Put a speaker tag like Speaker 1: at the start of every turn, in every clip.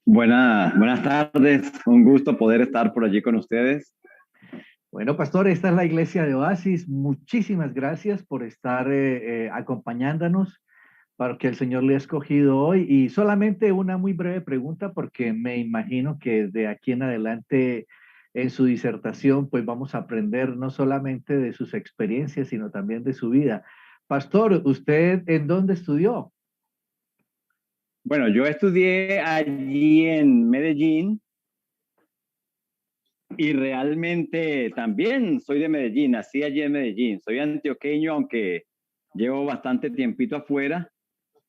Speaker 1: Buenas tardes, un gusto poder estar por allí con ustedes.
Speaker 2: Bueno, pastor, esta es la iglesia de Oasis. Muchísimas gracias por estar acompañándonos para que el Señor le ha escogido hoy. Y solamente una muy breve pregunta, porque me imagino que de aquí en adelante en su disertación, pues vamos a aprender no solamente de sus experiencias, sino también de su vida. Pastor, ¿usted en dónde estudió?
Speaker 1: Bueno, yo estudié allí en Medellín y realmente también soy de Medellín, nací allí en Medellín. Soy antioqueño, aunque llevo bastante tiempito afuera,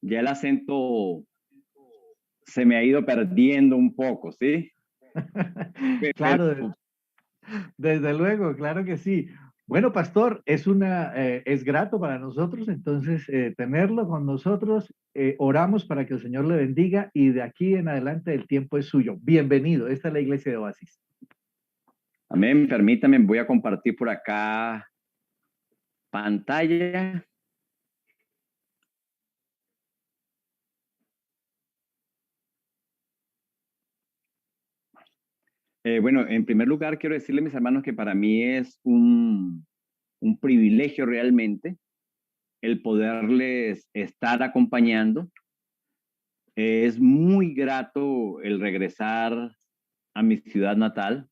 Speaker 1: ya el acento se me ha ido perdiendo un poco, ¿sí?
Speaker 2: Claro,
Speaker 1: Pero
Speaker 2: desde luego, claro que sí. Bueno, pastor, es grato para nosotros entonces tenerlo con nosotros. Oramos para que el Señor le bendiga y de aquí en adelante el tiempo es suyo. Bienvenido. Esta es la iglesia de Oasis.
Speaker 1: amén, permítame, voy a compartir por acá pantalla. Bueno, en primer lugar quiero decirle, mis hermanos, que para mí es un privilegio realmente el poderles estar acompañando. Es muy grato el regresar a mi ciudad natal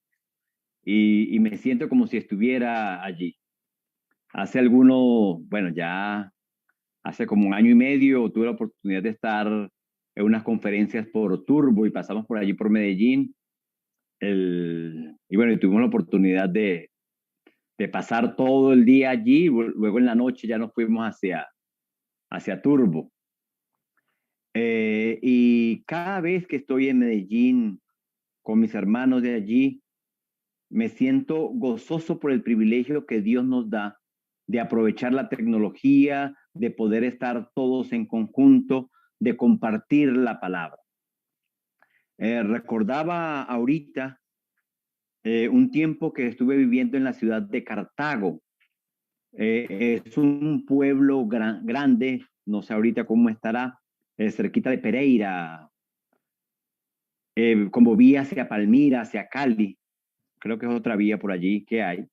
Speaker 1: y me siento como si estuviera allí. Hace bueno, ya hace como un año y medio tuve la oportunidad de estar en unas conferencias por Turbo y pasamos por allí por Medellín. Y bueno, y tuvimos la oportunidad de pasar todo el día allí. Luego en la noche ya nos fuimos hacia Turbo. Y cada vez que estoy en Medellín con mis hermanos de allí, me siento gozoso por el privilegio que Dios nos da de aprovechar la tecnología, de poder estar todos en conjunto, de compartir la palabra. Recordaba ahorita un tiempo que estuve viviendo en la ciudad de Cartago. Es un pueblo grande, no sé ahorita cómo estará, cerquita de Pereira, como vía hacia Palmira, hacia Cali, creo que es otra vía por allí que hay.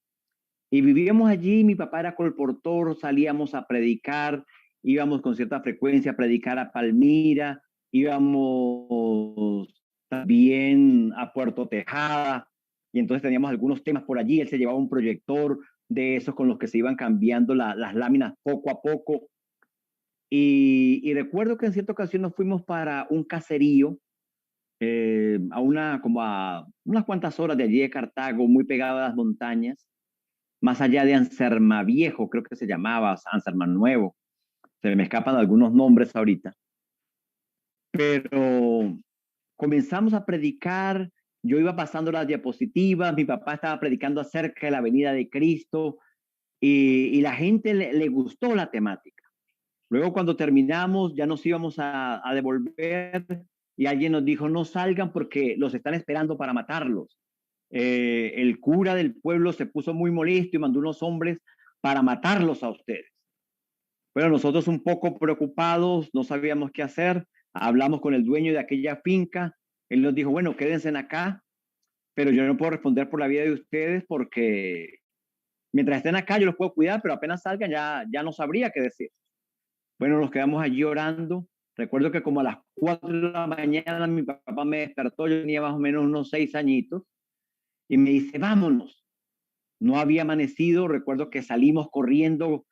Speaker 1: Y vivíamos allí, mi papá era colportor, salíamos a predicar, íbamos con cierta frecuencia a predicar a Palmira, íbamos también a Puerto Tejada, y entonces teníamos algunos temas por allí, él se llevaba un proyector de esos con los que se iban cambiando las láminas poco a poco, y recuerdo que en cierta ocasión nos fuimos para un caserío, como a unas cuantas horas de allí de Cartago, muy pegado a las montañas, más allá de Anserma Viejo, creo que se llamaba Anserma Nuevo. Se me escapan algunos nombres ahorita. Pero comenzamos a predicar, yo iba pasando las diapositivas, mi papá estaba predicando acerca de la venida de Cristo y la gente le gustó la temática. Luego cuando terminamos ya nos íbamos a devolver y alguien nos dijo, no salgan porque los están esperando para matarlos. El cura del pueblo se puso muy molesto y mandó unos hombres para matarlos a ustedes. Bueno, nosotros un poco preocupados, no sabíamos qué hacer, hablamos con el dueño de aquella finca, él nos dijo, bueno, quédense acá, pero yo no puedo responder por la vida de ustedes porque mientras estén acá yo los puedo cuidar, pero apenas salgan ya no sabría qué decir. Bueno, nos quedamos allí orando. Recuerdo que como a las 4 de la mañana mi papá me despertó, yo tenía más o menos unos 6 añitos, y me dice, vámonos. No había amanecido, recuerdo que salimos corriendo,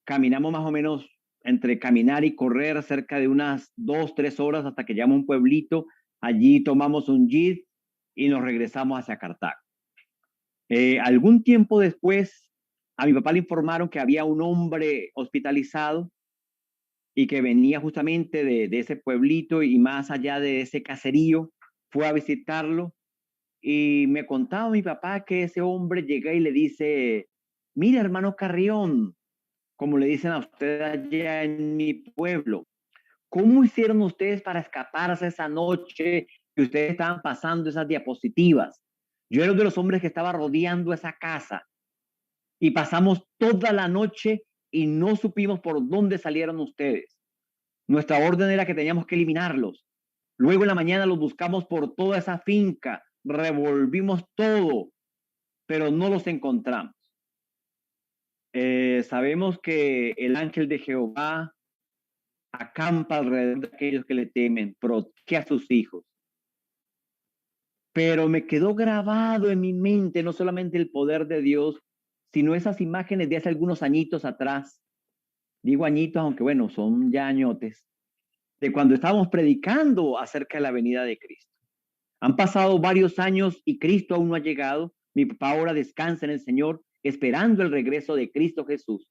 Speaker 1: caminamos más o menos entre caminar y correr cerca de unas 2, 3 horas hasta que llegamos a un pueblito, allí tomamos un jeep y nos regresamos hacia Cartago. Algún tiempo después, a mi papá le informaron que había un hombre hospitalizado y que venía justamente de ese pueblito y más allá de ese caserío, fue a visitarlo y me contaba mi papá que ese hombre llega y le dice, mira hermano Carrión, como le dicen a usted allá en mi pueblo, ¿cómo hicieron ustedes para escaparse esa noche que ustedes estaban pasando esas diapositivas? Yo era uno de los hombres que estaba rodeando esa casa y pasamos toda la noche y no supimos por dónde salieron ustedes. Nuestra orden era que teníamos que eliminarlos. Luego en la mañana los buscamos por toda esa finca, revolvimos todo, pero no los encontramos. Sabemos que el ángel de Jehová acampa alrededor de aquellos que le temen, protege a sus hijos. Pero me quedó grabado en mi mente no solamente el poder de Dios, sino esas imágenes de hace algunos añitos atrás. Digo añitos, aunque bueno, son ya añotes, de cuando estábamos predicando acerca de la venida de Cristo. Han pasado varios años y Cristo aún no ha llegado. Mi papá ahora descansa en el Señor, esperando el regreso de Cristo Jesús.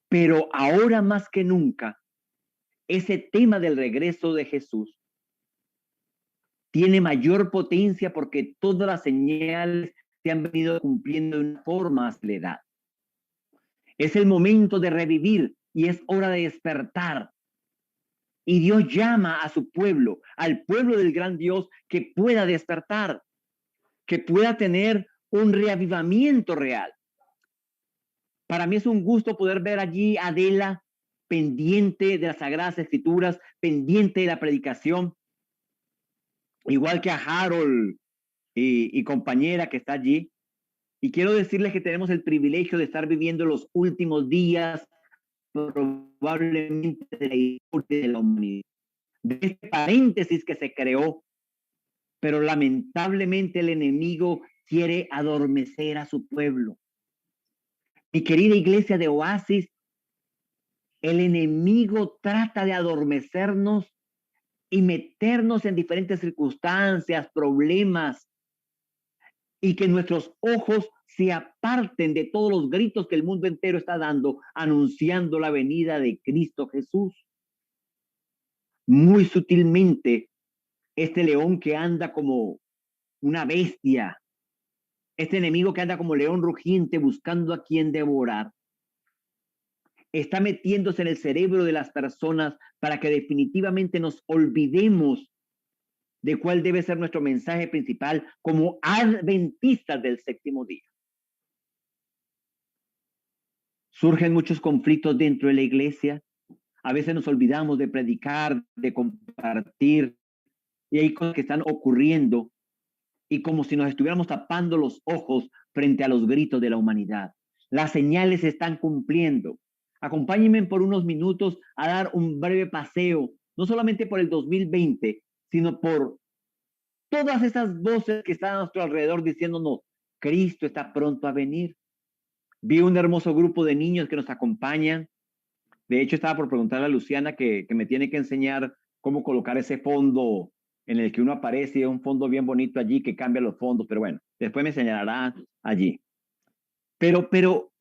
Speaker 1: Pero ahora más que nunca, ese tema del regreso de Jesús tiene mayor potencia porque todas las señales se han venido cumpliendo de una forma acelerada. Es el momento de revivir y es hora de despertar. Y Dios llama a su pueblo, al pueblo del gran Dios, que pueda despertar, que pueda tener un reavivamiento real. Para mí es un gusto poder ver allí a Adela pendiente de las Sagradas Escrituras, pendiente de la predicación, igual que a Harold y compañera que está allí. Y quiero decirles que tenemos el privilegio de estar viviendo los últimos días probablemente de la historia de la humanidad, de este paréntesis que se creó, pero lamentablemente el enemigo quiere adormecer a su pueblo. Mi querida iglesia de Oasis, el enemigo trata de adormecernos y meternos en diferentes circunstancias, problemas, y que nuestros ojos se aparten de todos los gritos que el mundo entero está dando, anunciando la venida de Cristo Jesús. Muy sutilmente, este león que anda como una bestia, este enemigo que anda como león rugiente buscando a quien devorar, está metiéndose en el cerebro de las personas para que definitivamente nos olvidemos de cuál debe ser nuestro mensaje principal como adventistas del séptimo día. Surgen muchos conflictos dentro de la iglesia. A veces nos olvidamos de predicar, de compartir, y hay cosas que están ocurriendo y como si nos estuviéramos tapando los ojos frente a los gritos de la humanidad. Las señales se están cumpliendo. Acompáñenme por unos minutos a dar un breve paseo, no solamente por el 2020, sino por todas esas voces que están a nuestro alrededor diciéndonos, Cristo está pronto a venir. Vi un hermoso grupo de niños que nos acompañan. De hecho, estaba por preguntarle a Luciana que me tiene que enseñar cómo colocar ese fondo en el que uno aparece, un fondo bien bonito allí que cambia los fondos, pero bueno, después me enseñará allí. Pero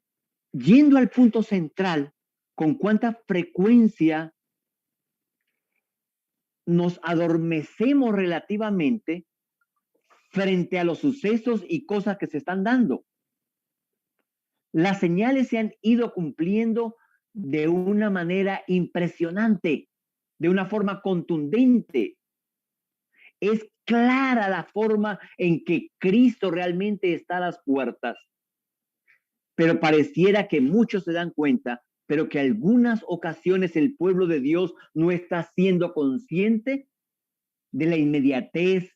Speaker 1: yendo al punto central, ¿con cuánta frecuencia nos adormecemos relativamente frente a los sucesos y cosas que se están dando? Las señales se han ido cumpliendo de una manera impresionante, de una forma contundente. Es clara la forma en que Cristo realmente está a las puertas. Pero pareciera que muchos se dan cuenta, pero que algunas ocasiones el pueblo de Dios no está siendo consciente de la inmediatez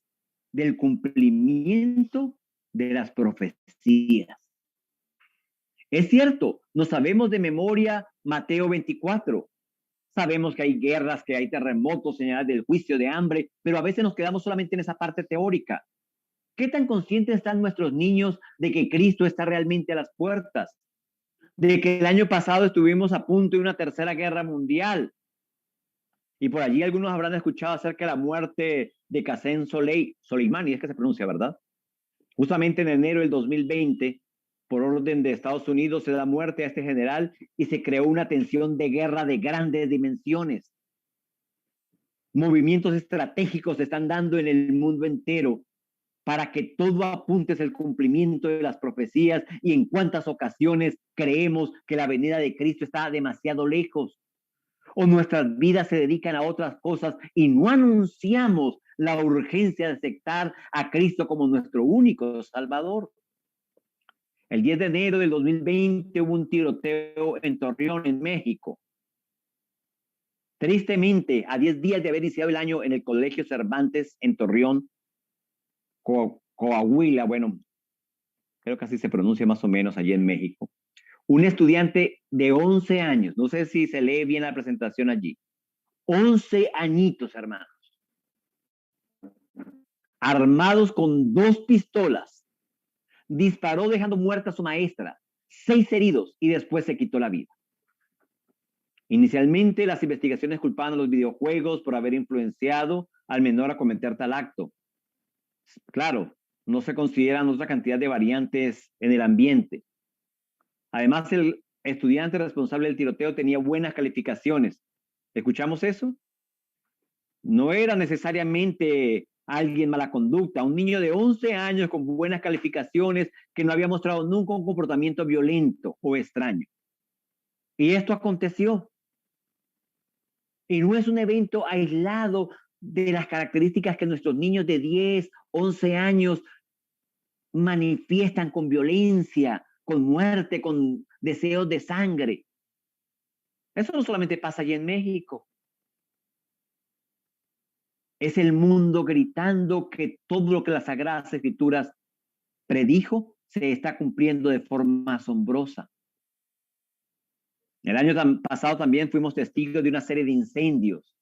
Speaker 1: del cumplimiento de las profecías. Es cierto, no sabemos de memoria Mateo 24. Sabemos que hay guerras, que hay terremotos, señales del juicio, de hambre, pero a veces nos quedamos solamente en esa parte teórica. ¿Qué tan conscientes están nuestros niños de que Cristo está realmente a las puertas? De que el año pasado estuvimos a punto de una tercera guerra mundial. Y por allí algunos habrán escuchado acerca de la muerte de Qasem Soleimani, es que se pronuncia, ¿verdad? Justamente en enero del 2020, por orden de Estados Unidos, se da muerte a este general y se creó una tensión de guerra de grandes dimensiones. Movimientos estratégicos se están dando en el mundo entero para que todo apunte hacia el cumplimiento de las profecías y en cuántas ocasiones creemos que la venida de Cristo está demasiado lejos o nuestras vidas se dedican a otras cosas y no anunciamos la urgencia de aceptar a Cristo como nuestro único Salvador. El 10 de enero del 2020 hubo un tiroteo en Torreón, en México. Tristemente, a 10 días de haber iniciado el año en el Colegio Cervantes en Torreón, Coahuila, bueno, creo que así se pronuncia más o menos allí en México, un estudiante de 11 años, no sé si se lee bien la presentación allí, 11 añitos, hermanos, armados con 2 pistolas, disparó dejando muerta a su maestra, 6 heridos y después se quitó la vida. Inicialmente, las investigaciones culpaban a los videojuegos por haber influenciado al menor a cometer tal acto. Claro, no se consideran otra cantidad de variantes en el ambiente. Además, el estudiante responsable del tiroteo tenía buenas calificaciones. ¿Escuchamos eso? No era necesariamente alguien mala conducta, un niño de 11 años con buenas calificaciones que no había mostrado nunca un comportamiento violento o extraño. Y esto aconteció. Y no es un evento aislado de las características que nuestros niños de 10, 11 años manifiestan con violencia, con muerte, con deseos de sangre. Eso no solamente pasa allí en México. Es el mundo gritando que todo lo que las Sagradas Escrituras predijo se está cumpliendo de forma asombrosa. El año pasado también fuimos testigos de una serie de incendios.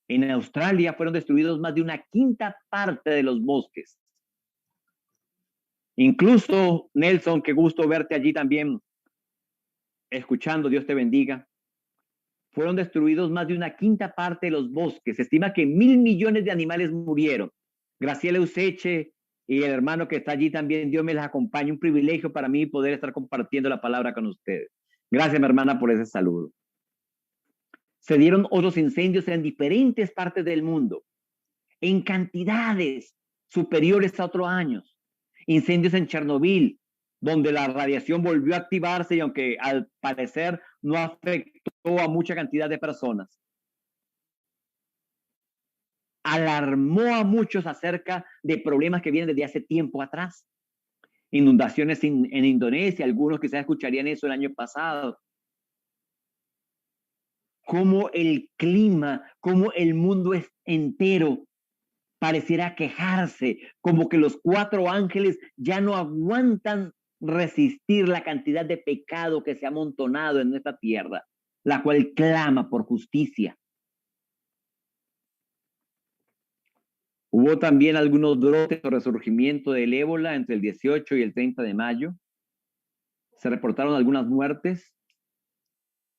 Speaker 1: En Australia fueron destruidos más de una quinta parte de los bosques. Incluso, Nelson, qué gusto verte allí también, escuchando, Dios te bendiga. Fueron destruidos más de una quinta parte de los bosques. Se estima que 1.000 millones de animales murieron. Graciela Useche y el hermano que está allí también, Dios me les acompañe. Un privilegio para mí poder estar compartiendo la palabra con ustedes. Gracias, mi hermana, por ese saludo. Se dieron otros incendios en diferentes partes del mundo, en cantidades superiores a otros años. Incendios en Chernobyl, donde la radiación volvió a activarse y aunque al parecer no afectó a mucha cantidad de personas, alarmó a muchos acerca de problemas que vienen desde hace tiempo atrás. Inundaciones en Indonesia, algunos quizás escucharían eso el año pasado. Cómo el clima, cómo el mundo es entero pareciera quejarse, como que los 4 ángeles ya no aguantan resistir la cantidad de pecado que se ha amontonado en esta tierra, la cual clama por justicia. Hubo también algunos brotes o resurgimiento del ébola entre el 18 y el 30 de mayo. Se reportaron algunas muertes.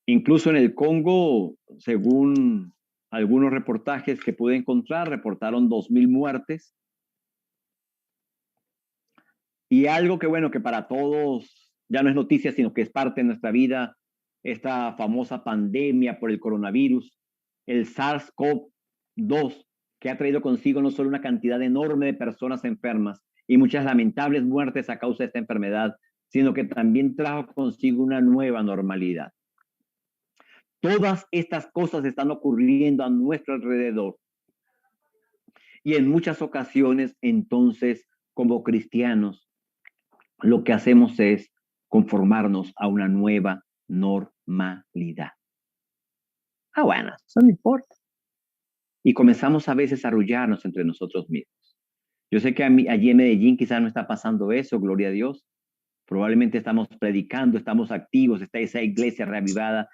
Speaker 1: Incluso en el Congo, según algunos reportajes que pude encontrar, reportaron 2.000 muertes. Y algo que, bueno, que para todos ya no es noticia, sino que es parte de nuestra vida, esta famosa pandemia por el coronavirus, el SARS-CoV-2, que ha traído consigo no solo una cantidad enorme de personas enfermas y muchas lamentables muertes a causa de esta enfermedad, sino que también trajo consigo una nueva normalidad. Todas estas cosas están ocurriendo a nuestro alrededor. Y en muchas ocasiones, entonces, como cristianos, lo que hacemos es conformarnos a una nueva normalidad. Bueno, eso no importa. Y comenzamos a veces a arrullarnos entre nosotros mismos. Yo sé que allí en Medellín quizás no está pasando eso, gloria a Dios. Probablemente estamos predicando, estamos activos, está esa iglesia reavivada,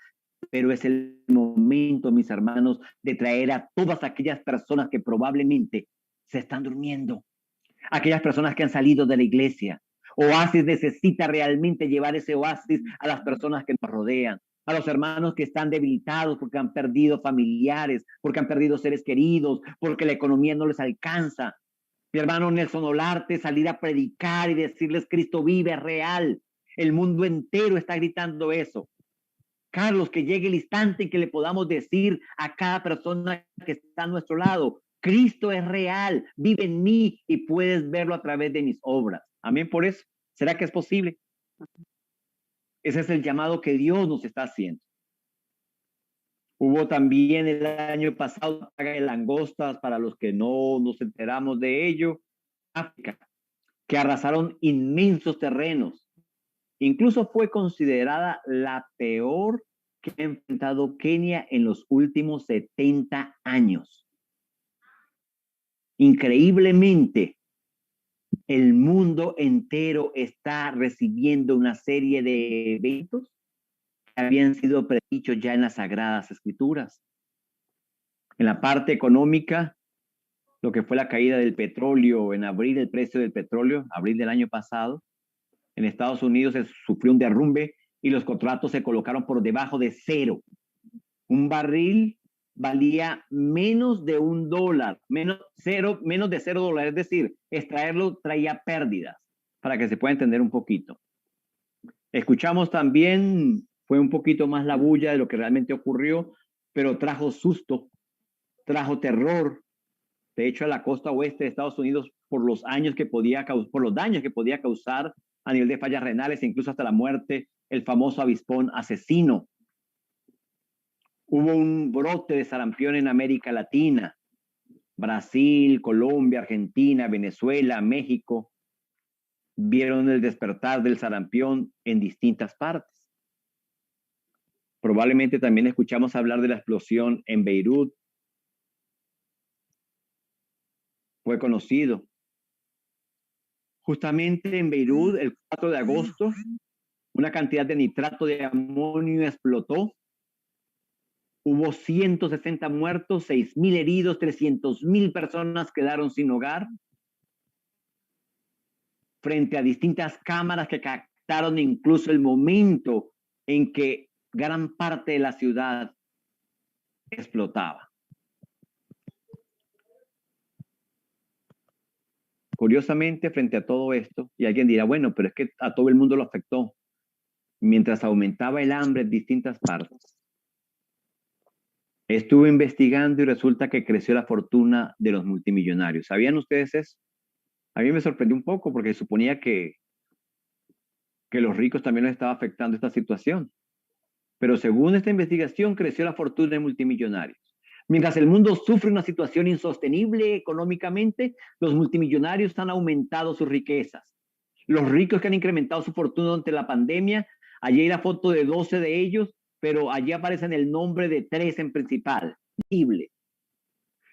Speaker 1: pero es el momento, mis hermanos, de traer a todas aquellas personas que probablemente se están durmiendo, aquellas personas que han salido de la iglesia. Oasis necesita realmente llevar ese oasis a las personas que nos rodean, a los hermanos que están debilitados porque han perdido familiares, porque han perdido seres queridos, porque la economía no les alcanza. Mi hermano Nelson Olarte, salir a predicar y decirles Cristo vive, es real. El mundo entero está gritando eso. Carlos, que llegue el instante en que le podamos decir a cada persona que está a nuestro lado, Cristo es real, vive en mí y puedes verlo a través de mis obras. Amén por eso. ¿Será que es posible? Ese es el llamado que Dios nos está haciendo. Hubo también el año pasado plaga de langostas, para los que no nos enteramos de ello, África, que arrasaron inmensos terrenos. Incluso fue considerada la peor que ha enfrentado Kenia en los últimos 70 años. Increíblemente, el mundo entero está recibiendo una serie de eventos que habían sido predichos ya en las Sagradas Escrituras. En la parte económica, lo que fue la caída del petróleo en abril, el precio del petróleo, abril del año pasado, en Estados Unidos se sufrió un derrumbe y los contratos se colocaron por debajo de cero. Un barril valía menos de $1, menos de $0, es decir, extraerlo traía pérdidas, para que se pueda entender un poquito. Escuchamos también, fue un poquito más la bulla de lo que realmente ocurrió, pero trajo susto, trajo terror, de hecho a la costa oeste de Estados Unidos por los daños que podía causar a nivel de fallas renales e incluso hasta la muerte, el famoso avispón asesino. Hubo un brote de sarampión en América Latina, Brasil, Colombia, Argentina, Venezuela, México, vieron el despertar del sarampión en distintas partes. Probablemente también escuchamos hablar de la explosión en Beirut. Fue conocido. Justamente en Beirut, el 4 de agosto, una cantidad de nitrato de amonio explotó. Hubo 160 muertos, 6,000 heridos, 300,000 personas quedaron sin hogar. Frente a distintas cámaras que captaron incluso el momento en que gran parte de la ciudad explotaba. Curiosamente, frente a todo esto, y alguien dirá, bueno, pero es que a todo el mundo lo afectó, mientras aumentaba el hambre en distintas partes. Estuve investigando y resulta que creció la fortuna de los multimillonarios. ¿Sabían ustedes eso? A mí me sorprendió un poco porque suponía que los ricos también les estaba afectando esta situación. Pero según esta investigación, creció la fortuna de multimillonarios. Mientras el mundo sufre una situación insostenible económicamente, los multimillonarios han aumentado sus riquezas. Los ricos que han incrementado su fortuna durante la pandemia, allí hay la foto de 12 de ellos, pero allí aparecen el nombre de 3 en principal. Increíble.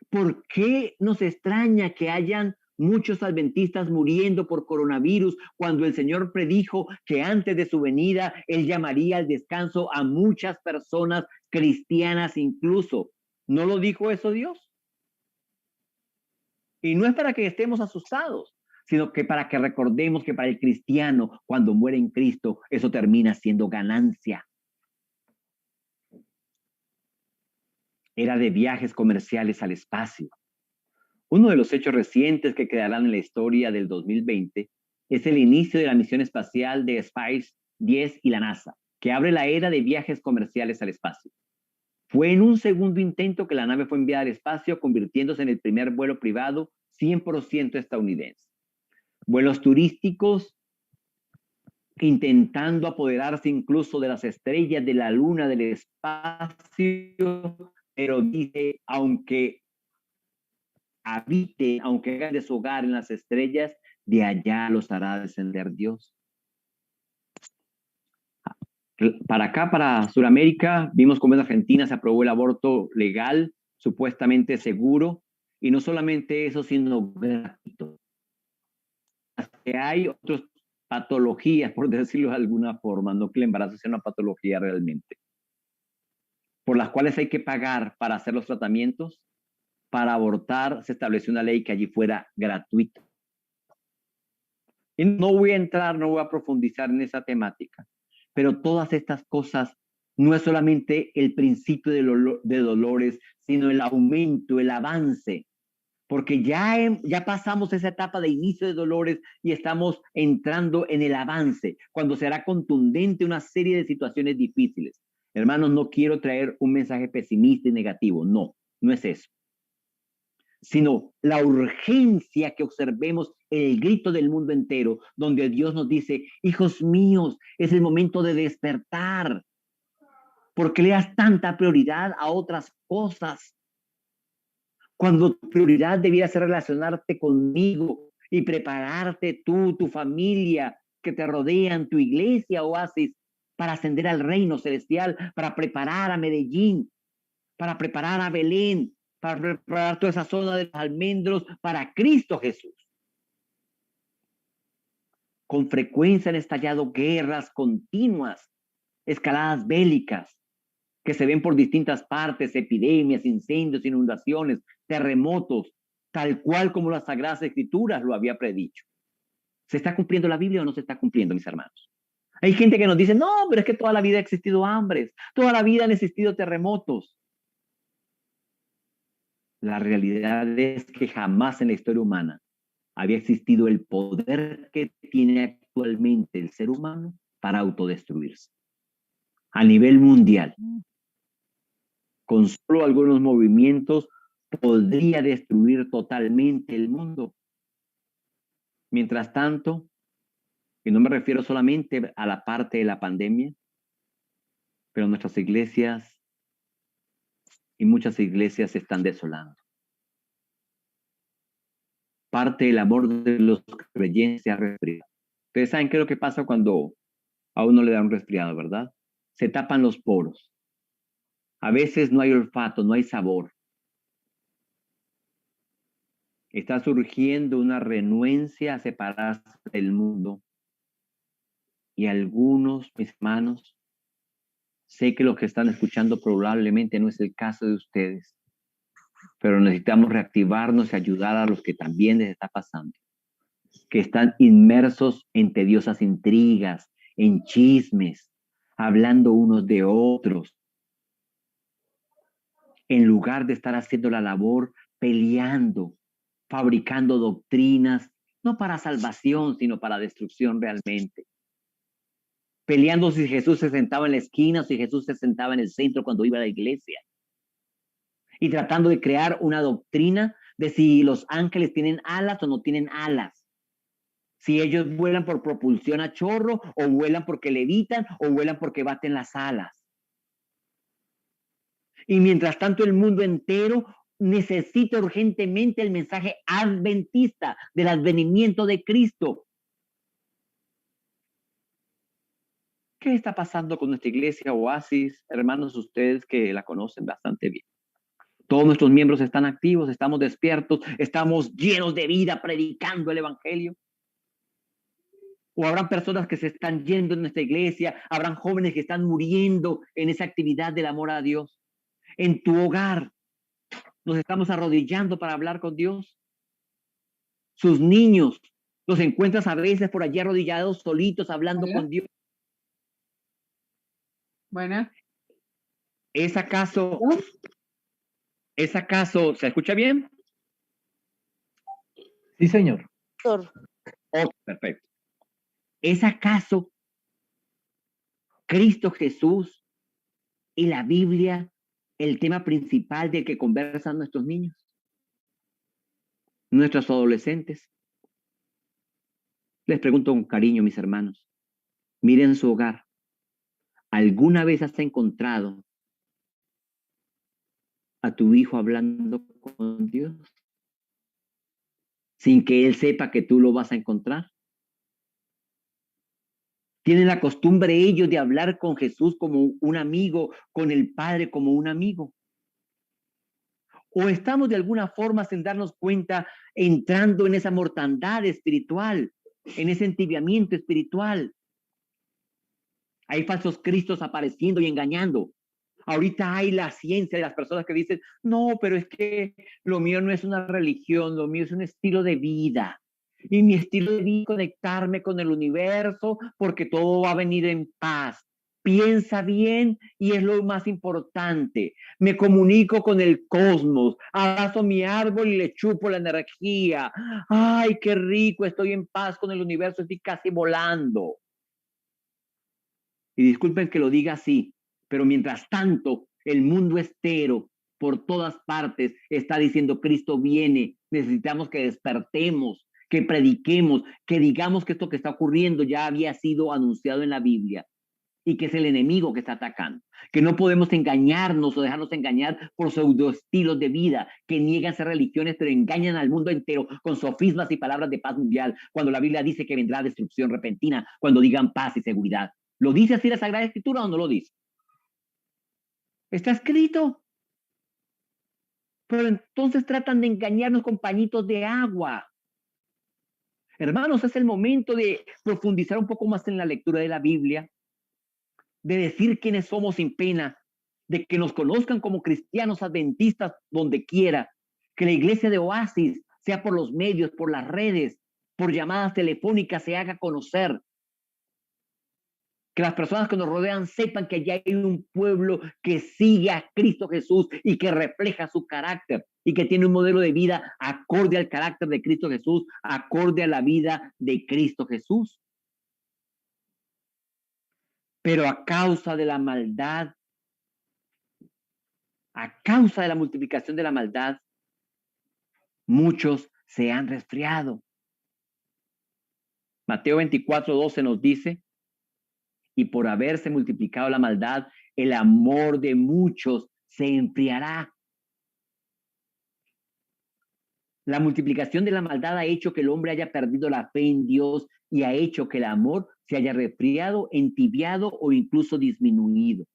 Speaker 1: ¿Por qué nos extraña que hayan muchos adventistas muriendo por coronavirus cuando el Señor predijo que antes de su venida Él llamaría al descanso a muchas personas cristianas incluso? ¿No lo dijo eso Dios? Y no es para que estemos asustados, sino que para que recordemos que para el cristiano, cuando muere en Cristo, eso termina siendo ganancia. Era de viajes comerciales al espacio. Uno de los hechos recientes que quedarán en la historia del 2020 es el inicio de la misión espacial de Space 10 y la NASA, que abre la era de viajes comerciales al espacio. Fue en un segundo intento que la nave fue enviada al espacio, convirtiéndose en el primer vuelo privado 100% estadounidense. Vuelos turísticos intentando apoderarse incluso de las estrellas, de la luna, del espacio, pero dice, aunque habite, aunque hagan de su hogar en las estrellas, de allá los hará descender Dios. Para acá, para Sudamérica, vimos cómo en Argentina se aprobó el aborto legal, supuestamente seguro, y no solamente eso, sino gratuito. Que hay otras patologías, por decirlo de alguna forma, no que el embarazo sea una patología realmente, por las cuales hay que pagar para hacer los tratamientos. Para abortar se estableció una ley que allí fuera gratuita. Y no voy a profundizar en esa temática, pero todas estas cosas no es solamente el principio de dolores, sino el aumento, el avance, porque ya pasamos esa etapa de inicio de dolores y estamos entrando en el avance, cuando será contundente una serie de situaciones difíciles. Hermanos, no quiero traer un mensaje pesimista y negativo, no es eso, sino la urgencia que observemos el grito del mundo entero, donde Dios nos dice, hijos míos, es el momento de despertar. ¿Por qué le das tanta prioridad a otras cosas? Cuando tu prioridad debiera ser relacionarte conmigo y prepararte tú, tu familia, que te rodean, tu iglesia, oasis, para ascender al reino celestial, para preparar a Medellín, para preparar a Belén, para preparar toda esa zona de los almendros para Cristo Jesús. Con frecuencia han estallado guerras continuas, escaladas bélicas, que se ven por distintas partes, epidemias, incendios, inundaciones, terremotos, tal cual como las Sagradas Escrituras lo había predicho. ¿Se está cumpliendo la Biblia o no se está cumpliendo, mis hermanos? Hay gente que nos dice, no, pero es que toda la vida ha existido hambres, toda la vida han existido terremotos. La realidad es que jamás en la historia humana había existido el poder que tiene actualmente el ser humano para autodestruirse. A nivel mundial, con solo algunos movimientos, podría destruir totalmente el mundo. Mientras tanto, y no me refiero solamente a la parte de la pandemia, pero nuestras iglesias y muchas iglesias se están desolando. Parte del amor de los creyentes se ha resfriado. Ustedes saben qué es lo que pasa cuando a uno le da un resfriado, ¿verdad? Se tapan los poros. A veces no hay olfato, no hay sabor. Está surgiendo una renuencia a separarse del mundo. Y algunos, mis hermanos, sé que los que están escuchando probablemente no es el caso de ustedes, pero necesitamos reactivarnos y ayudar a los que también les está pasando, que están inmersos en tediosas intrigas, en chismes, hablando unos de otros, en lugar de estar haciendo la labor, peleando, fabricando doctrinas, no para salvación, sino para destrucción realmente. Peleando si Jesús se sentaba en la esquina o si Jesús se sentaba en el centro cuando iba a la iglesia. Y tratando de crear una doctrina de si los ángeles tienen alas o no tienen alas. Si ellos vuelan por propulsión a chorro, o vuelan porque levitan, o vuelan porque baten las alas. Y mientras tanto el mundo entero necesita urgentemente el mensaje adventista del advenimiento de Cristo. ¿Qué está pasando con nuestra iglesia Oasis? Hermanos, ustedes que la conocen bastante bien. Todos nuestros miembros están activos, estamos despiertos, estamos llenos de vida predicando el evangelio. O habrán personas que se están yendo en nuestra iglesia, habrán jóvenes que están muriendo en esa actividad del amor a Dios. En tu hogar, nos estamos arrodillando para hablar con Dios. Sus niños, los encuentras a veces por allí arrodillados, solitos, hablando con Dios.
Speaker 3: Bueno.
Speaker 1: ¿Es acaso, se escucha bien?
Speaker 2: Sí, señor.
Speaker 1: Oh, perfecto. ¿Es acaso Cristo Jesús y la Biblia el tema principal del que conversan nuestros niños, nuestros adolescentes? Les pregunto con cariño, mis hermanos, miren su hogar. ¿Alguna vez has encontrado a tu hijo hablando con Dios sin que él sepa que tú lo vas a encontrar? ¿Tienen la costumbre ellos de hablar con Jesús como un amigo, con el Padre como un amigo? ¿O estamos de alguna forma, sin darnos cuenta, entrando en esa mortandad espiritual, en ese entibiamiento espiritual? Hay falsos cristos apareciendo y engañando. Ahorita hay la ciencia de las personas que dicen, no, pero es que lo mío no es una religión, lo mío es un estilo de vida. Y mi estilo de vida es conectarme con el universo porque todo va a venir en paz. Piensa bien y es lo más importante. Me comunico con el cosmos, abrazo mi árbol y le chupo la energía. Ay, qué rico, estoy en paz con el universo, estoy casi volando. Y disculpen que lo diga así, pero mientras tanto, el mundo entero, por todas partes, está diciendo, Cristo viene, necesitamos que despertemos, que prediquemos, que digamos que esto que está ocurriendo ya había sido anunciado en la Biblia y que es el enemigo que está atacando, que no podemos engañarnos o dejarnos engañar por pseudo estilos de vida que niegan ser religiones, pero engañan al mundo entero con sofismas y palabras de paz mundial, cuando la Biblia dice que vendrá destrucción repentina, cuando digan paz y seguridad. ¿Lo dice así la Sagrada Escritura o no lo dice? Está escrito. Pero entonces tratan de engañarnos con pañitos de agua. Hermanos, es el momento de profundizar un poco más en la lectura de la Biblia, de decir quiénes somos sin pena, de que nos conozcan como cristianos adventistas donde quiera, que la iglesia de Oasis, sea por los medios, por las redes, por llamadas telefónicas, se haga conocer. Que las personas que nos rodean sepan que allá hay un pueblo que sigue a Cristo Jesús y que refleja su carácter y que tiene un modelo de vida acorde al carácter de Cristo Jesús, acorde a la vida de Cristo Jesús. Pero a causa de la maldad, a causa de la multiplicación de la maldad, muchos se han resfriado. Mateo 24:12 nos dice, y por haberse multiplicado la maldad, el amor de muchos se enfriará. La multiplicación de la maldad ha hecho que el hombre haya perdido la fe en Dios y ha hecho que el amor se haya resfriado, entibiado o incluso disminuido.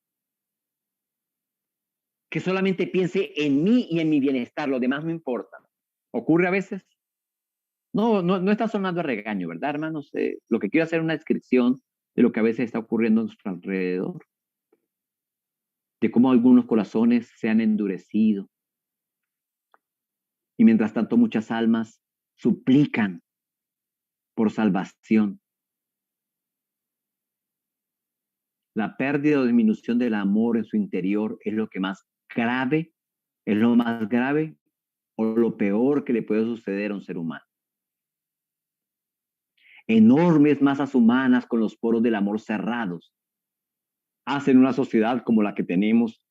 Speaker 1: Que solamente piense en mí y en mi bienestar, lo demás no importa. ¿Ocurre a veces? No está sonando a regaño, ¿verdad, hermanos? Lo que quiero hacer es una descripción de lo que a veces está ocurriendo a nuestro alrededor, de cómo algunos corazones se han endurecido. Y mientras tanto muchas almas suplican por salvación. La pérdida o disminución del amor en su interior es lo que más grave, es lo más grave o lo peor que le puede suceder a un ser humano. Enormes masas humanas con los poros del amor cerrados hacen una sociedad como la que tenemos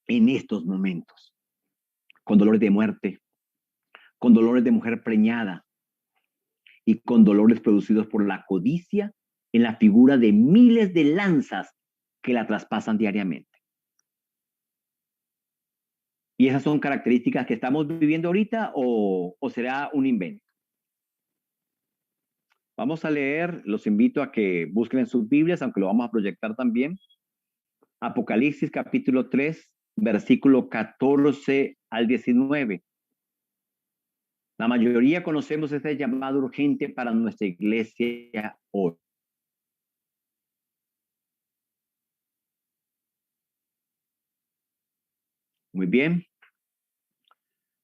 Speaker 1: en estos momentos, con dolores de muerte, con dolores de mujer preñada y con dolores producidos por la codicia en la figura de miles de lanzas que la traspasan diariamente. ¿Y esas son características que estamos viviendo ahorita o será un invento? Vamos a leer, los invito a que busquen en sus Biblias, aunque lo vamos a proyectar también. Apocalipsis capítulo 3, versículo 14 al 19. La mayoría conocemos este llamado urgente para nuestra iglesia hoy. Muy bien.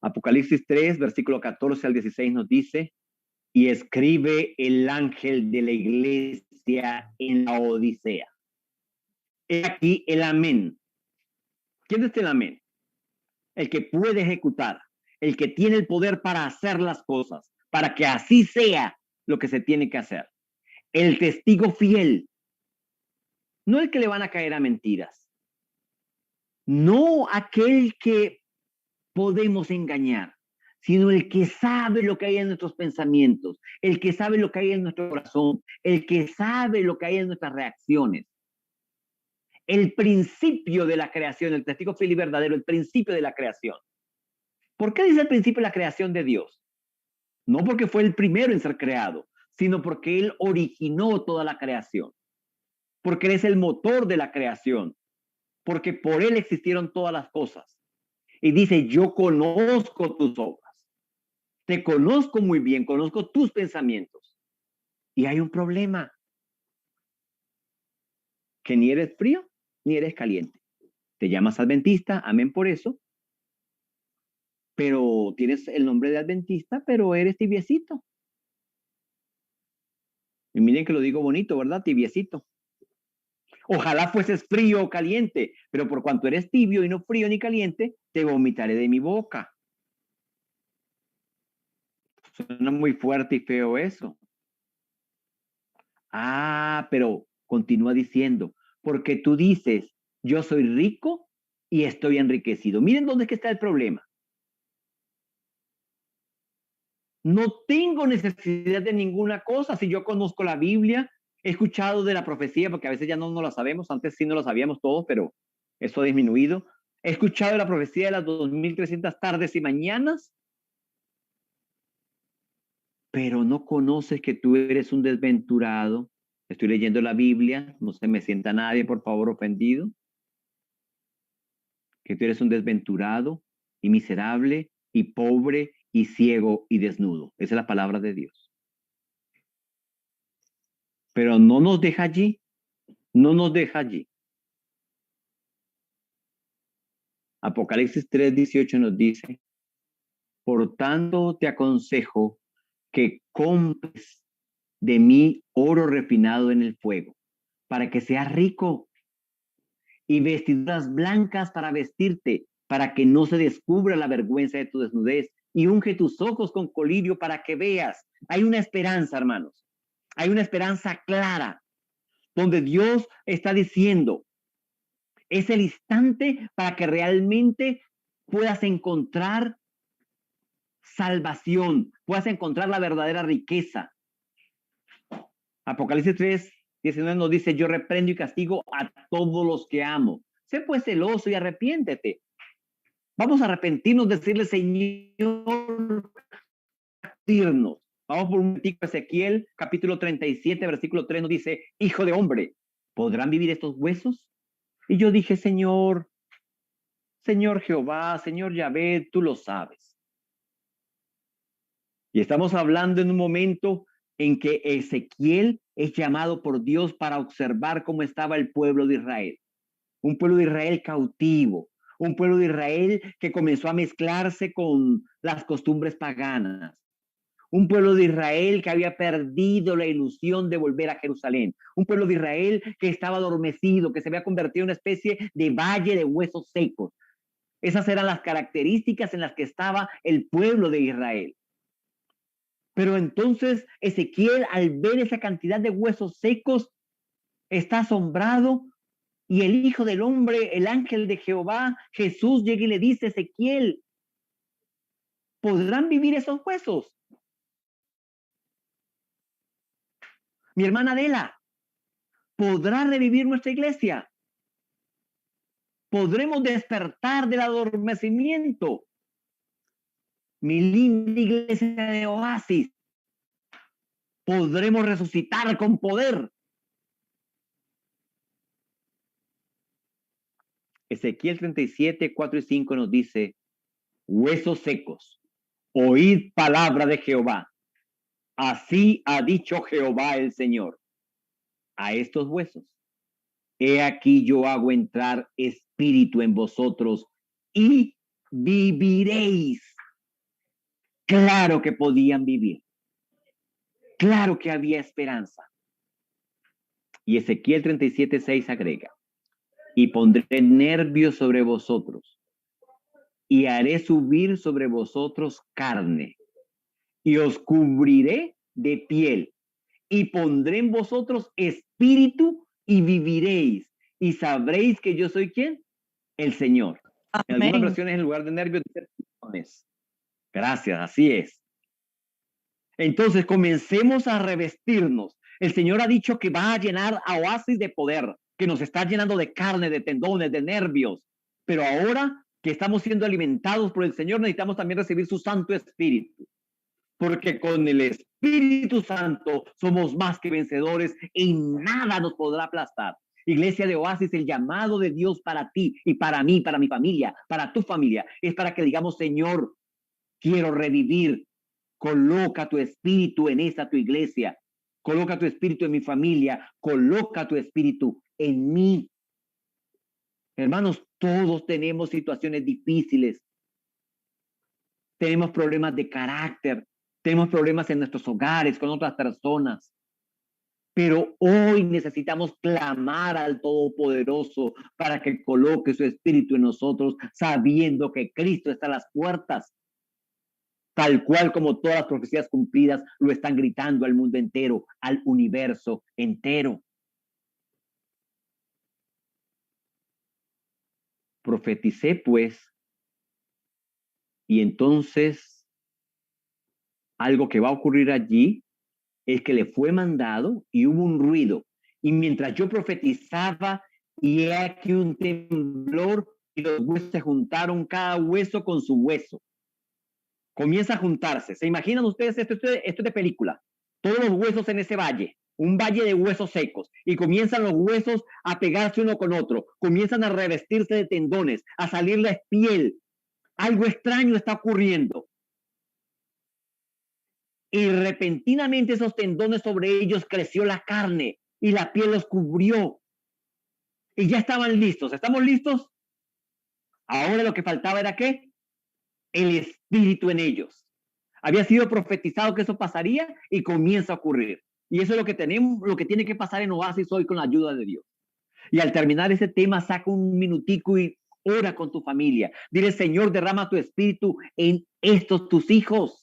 Speaker 1: Apocalipsis 3, versículo 14 al 16 nos dice, y escribe el ángel de la iglesia en la Odisea. He aquí el amén. ¿Quién es el amén? El que puede ejecutar, el que tiene el poder para hacer las cosas, para que así sea lo que se tiene que hacer. El testigo fiel, no el que le van a caer a mentiras, no aquel que podemos engañar, sino el que sabe lo que hay en nuestros pensamientos, el que sabe lo que hay en nuestro corazón, el que sabe lo que hay en nuestras reacciones. El principio de la creación, el testigo fiel y verdadero, el principio de la creación. ¿Por qué dice el principio de la creación de Dios? No porque fue el primero en ser creado, sino porque Él originó toda la creación, porque Él es el motor de la creación, porque por Él existieron todas las cosas. Y dice, yo conozco tus obras, te conozco muy bien, conozco tus pensamientos. Y hay un problema, que ni eres frío ni eres caliente. Te llamas adventista, amén por eso, pero tienes el nombre de adventista, pero eres tibiecito. Y miren que lo digo bonito, ¿verdad? Tibiecito. Ojalá fueses frío o caliente, pero por cuanto eres tibio y no frío ni caliente, te vomitaré de mi boca. Suena muy fuerte y feo eso. Ah, pero continúa diciendo, porque tú dices, yo soy rico y estoy enriquecido. Miren dónde es que está el problema. No tengo necesidad de ninguna cosa. Si yo conozco la Biblia, he escuchado de la profecía, porque a veces ya no la sabemos, antes sí no lo sabíamos todos, pero eso ha disminuido. He escuchado de la profecía de las 2300 tardes y mañanas, pero no conoces que tú eres un desventurado. Estoy leyendo la Biblia, no se me sienta nadie, por favor, ofendido. Que tú eres un desventurado y miserable y pobre y ciego y desnudo. Esa es la palabra de Dios. Pero no nos deja allí, no nos deja allí. Apocalipsis 3:18 nos dice, por tanto te aconsejo que compres de mí oro refinado en el fuego, para que seas rico, y vestiduras blancas para vestirte, para que no se descubra la vergüenza de tu desnudez, y unge tus ojos con colirio para que veas. Hay una esperanza, hermanos. Hay una esperanza clara, donde Dios está diciendo, es el instante para que realmente puedas encontrar salvación, puedas encontrar la verdadera riqueza. Apocalipsis 3:19 nos dice, yo reprendo y castigo a todos los que amo. Sé pues celoso y arrepiéntete. Vamos a arrepentirnos, decirle, Señor, arrepentirnos. Vamos por un momentico, Ezequiel, capítulo 37, versículo 3 nos dice, hijo de hombre, ¿podrán vivir estos huesos? Y yo dije, Señor Jehová, Señor Yahvé, tú lo sabes. Y estamos hablando en un momento en que Ezequiel es llamado por Dios para observar cómo estaba el pueblo de Israel. Un pueblo de Israel cautivo, un pueblo de Israel que comenzó a mezclarse con las costumbres paganas. Un pueblo de Israel que había perdido la ilusión de volver a Jerusalén. Un pueblo de Israel que estaba adormecido, que se había convertido en una especie de valle de huesos secos. Esas eran las características en las que estaba el pueblo de Israel. Pero entonces Ezequiel, al ver esa cantidad de huesos secos, está asombrado, y el Hijo del Hombre, el ángel de Jehová, Jesús, llega y le dice, Ezequiel, ¿podrán vivir esos huesos? Mi hermana Adela, ¿podrá revivir nuestra iglesia? ¿Podremos despertar del adormecimiento? Mi linda iglesia de Oasis, ¿podremos resucitar con poder? Ezequiel 37, 4 y 5 nos dice, huesos secos, oíd palabra de Jehová. Así ha dicho Jehová el Señor a estos huesos. He aquí yo hago entrar espíritu en vosotros y viviréis. Claro que podían vivir. Claro que había esperanza. Y Ezequiel 37:6 agrega, y pondré nervios sobre vosotros y haré subir sobre vosotros carne y os cubriré de piel y pondré en vosotros espíritu y viviréis y sabréis que yo soy ¿quién? El Señor. Amén. En algunas versiones en lugar de nervios dice pistones. Gracias, así es. Entonces comencemos a revestirnos. El Señor ha dicho que va a llenar a Oasis de poder, que nos está llenando de carne, de tendones, de nervios. Pero ahora que estamos siendo alimentados por el Señor, necesitamos también recibir su Santo Espíritu. Porque con el Espíritu Santo somos más que vencedores y nada nos podrá aplastar. Iglesia de Oasis, el llamado de Dios para ti y para mí, para mi familia, para tu familia, es para que digamos, Señor, quiero revivir. Coloca tu espíritu en esta tu iglesia. Coloca tu espíritu en mi familia. Coloca tu espíritu en mí. Hermanos, todos tenemos situaciones difíciles. Tenemos problemas de carácter. Tenemos problemas en nuestros hogares, con otras personas. Pero hoy necesitamos clamar al Todopoderoso para que coloque su espíritu en nosotros, sabiendo que Cristo está a las puertas. Tal cual como todas las profecías cumplidas lo están gritando al mundo entero, al universo entero. Profeticé pues, y entonces algo que va a ocurrir allí es que le fue mandado y hubo un ruido. Y mientras yo profetizaba, y he aquí un temblor, y los huesos se juntaron, cada hueso con su hueso. Comienza a juntarse. ¿Se imaginan ustedes? Esto es de película. Todos los huesos en ese valle. un valle de huesos secos, y comienzan los huesos a pegarse uno con otro, comienzan a revestirse de tendones, a salirles piel. Algo extraño está ocurriendo. Y repentinamente esos tendones sobre ellos creció la carne y la piel los cubrió. Y ya estaban listos. ¿Estamos listos? Ahora lo que faltaba era ¿qué? El espíritu en ellos. Había sido profetizado que eso pasaría y comienza a ocurrir. Y eso es lo que tenemos, lo que tiene que pasar en Oasis hoy con la ayuda de Dios. Y al terminar ese tema, saca un minutico y ora con tu familia. Dile, Señor, derrama tu espíritu en estos tus hijos.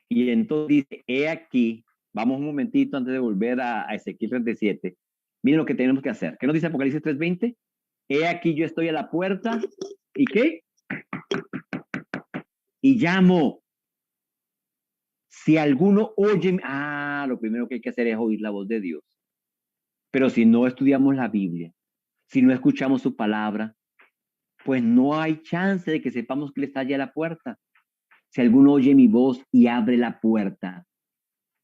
Speaker 1: Y entonces dice, he aquí, vamos un momentito antes de volver a Ezequiel 37. Miren lo que tenemos que hacer. ¿Qué nos dice Apocalipsis 3:20? He aquí yo estoy a la puerta. ¿Y qué? Y llamo. Si alguno oye, lo primero que hay que hacer es oír la voz de Dios. Pero si no estudiamos la Biblia, si no escuchamos su palabra, pues no hay chance de que sepamos que Él está allá a la puerta. Si alguno oye mi voz y abre la puerta,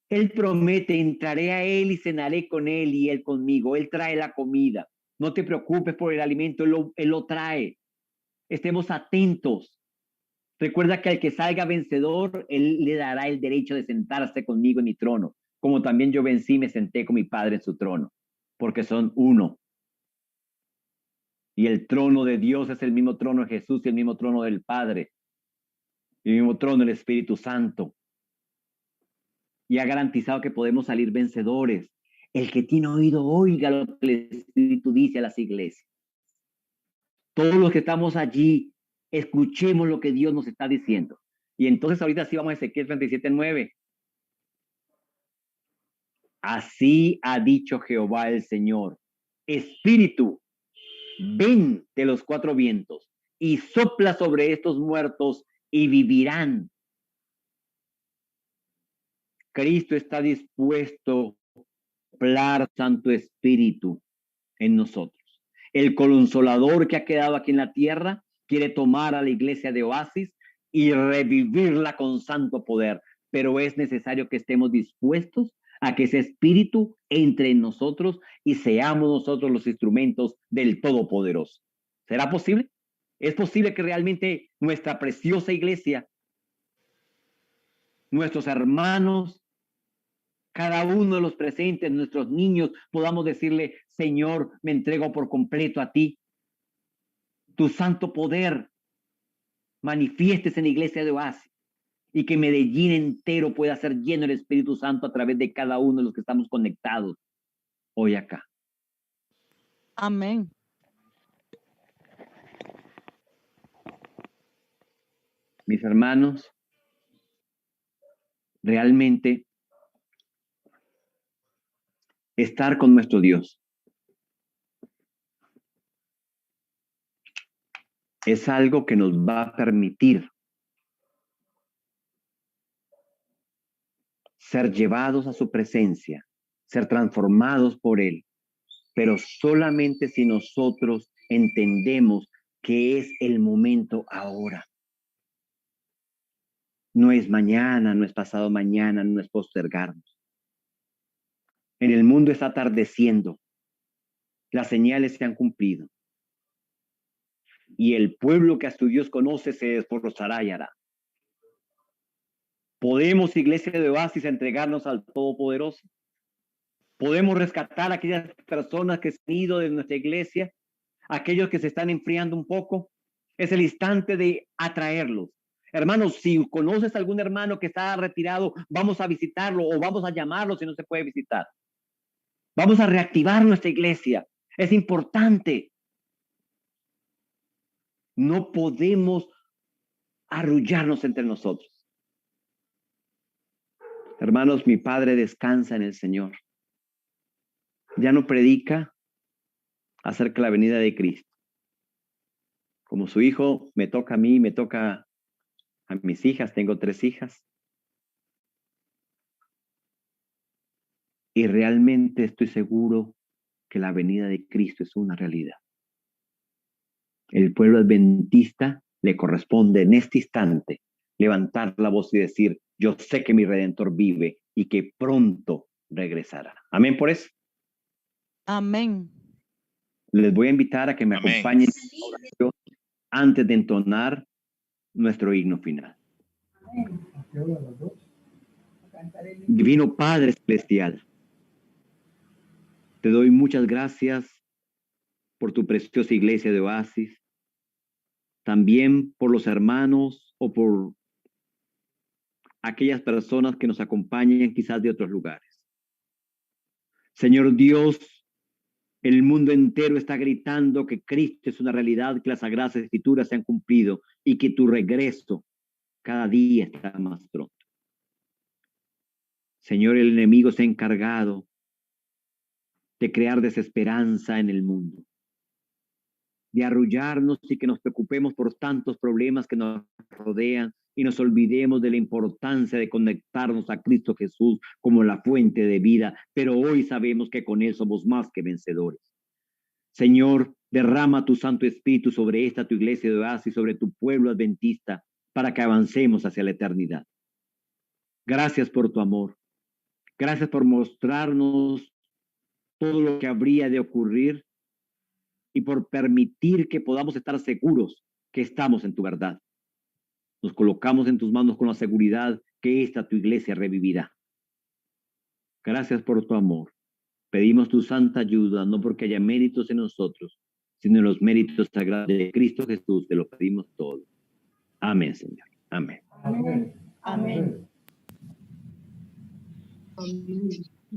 Speaker 1: Él promete, entraré a Él y cenaré con Él y Él conmigo. Él trae la comida. No te preocupes por el alimento, Él lo trae. Estemos atentos. Recuerda que al que salga vencedor, Él le dará el derecho de sentarse conmigo en mi trono, como también yo vencí y me senté con mi Padre en su trono, porque son uno. Y el trono de Dios es el mismo trono de Jesús y el mismo trono del Padre, y el mismo trono del Espíritu Santo. Y ha garantizado que podemos salir vencedores. El que tiene oído, oiga lo que el Espíritu dice a las iglesias. Todos los que estamos allí, escuchemos lo que Dios nos está diciendo. Y entonces ahorita sí vamos a Ezequiel 37:9. Así ha dicho Jehová el Señor. Espíritu, ven de los cuatro vientos y sopla sobre estos muertos y vivirán. Cristo está dispuesto a soplar Santo Espíritu en nosotros. El consolador que ha quedado aquí en la tierra quiere tomar a la iglesia de Oasis y revivirla con santo poder, pero es necesario que estemos dispuestos a que ese espíritu entre en nosotros y seamos nosotros los instrumentos del Todopoderoso. ¿Será posible? ¿Es posible que realmente nuestra preciosa iglesia, nuestros hermanos, cada uno de los presentes, nuestros niños, podamos decirle, Señor, me entrego por completo a ti? Tu santo poder manifiestes en la iglesia de Oasis y que Medellín entero pueda ser lleno del Espíritu Santo a través de cada uno de los que estamos conectados hoy acá.
Speaker 3: Amén.
Speaker 1: Mis hermanos, realmente estar con nuestro Dios es algo que nos va a permitir ser llevados a su presencia, ser transformados por Él, pero solamente si nosotros entendemos que es el momento ahora. No es mañana, no es pasado mañana, no es postergarnos. En el mundo está atardeciendo, las señales se han cumplido y el pueblo que a su Dios conoce se esforzará y hará. ¿Podemos, iglesia de Oasis, entregarnos al Todopoderoso? ¿Podemos rescatar a aquellas personas que se han ido de nuestra iglesia? Aquellos que se están enfriando un poco. Es el instante de atraerlos. Hermanos, si conoces a algún hermano que está retirado, vamos a visitarlo o vamos a llamarlo si no se puede visitar. Vamos a reactivar nuestra iglesia. Es importante. No podemos arrullarnos entre nosotros. Hermanos, mi padre descansa en el Señor. Ya no predica acerca de la venida de Cristo. Como su hijo, me toca a mí, me toca a mis hijas, tengo 3 hijas. Y realmente estoy seguro que la venida de Cristo es una realidad. El pueblo adventista le corresponde en este instante levantar la voz y decir, yo sé que mi Redentor vive y que pronto regresará. Amén por eso.
Speaker 3: Amén.
Speaker 1: Les voy a invitar a que me acompañen en oración antes de entonar nuestro himno final. Divino Padre Celestial, te doy muchas gracias por tu preciosa iglesia de Oasis, también por los hermanos o por aquellas personas que nos acompañan quizás de otros lugares. Señor Dios, el mundo entero está gritando que Cristo es una realidad, que las Sagradas Escrituras se han cumplido y que tu regreso cada día está más pronto. Señor, el enemigo se ha encargado de crear desesperanza en el mundo, de arrullarnos y que nos preocupemos por tantos problemas que nos rodean y nos olvidemos de la importancia de conectarnos a Cristo Jesús como la fuente de vida, pero hoy sabemos que con Él somos más que vencedores. Señor, derrama tu Santo Espíritu sobre esta tu iglesia de Oasis, sobre tu pueblo adventista, para que avancemos hacia la eternidad. Gracias por tu amor. Gracias por mostrarnos todo lo que habría de ocurrir y por permitir que podamos estar seguros que estamos en tu verdad. Nos colocamos en tus manos con la seguridad que esta tu iglesia revivirá. Gracias por tu amor. Pedimos tu santa ayuda, no porque haya méritos en nosotros, sino en los méritos sagrados de Cristo Jesús. Te lo pedimos todo. Amén, Señor. Amén.
Speaker 3: Amén. Amén.
Speaker 4: Amén.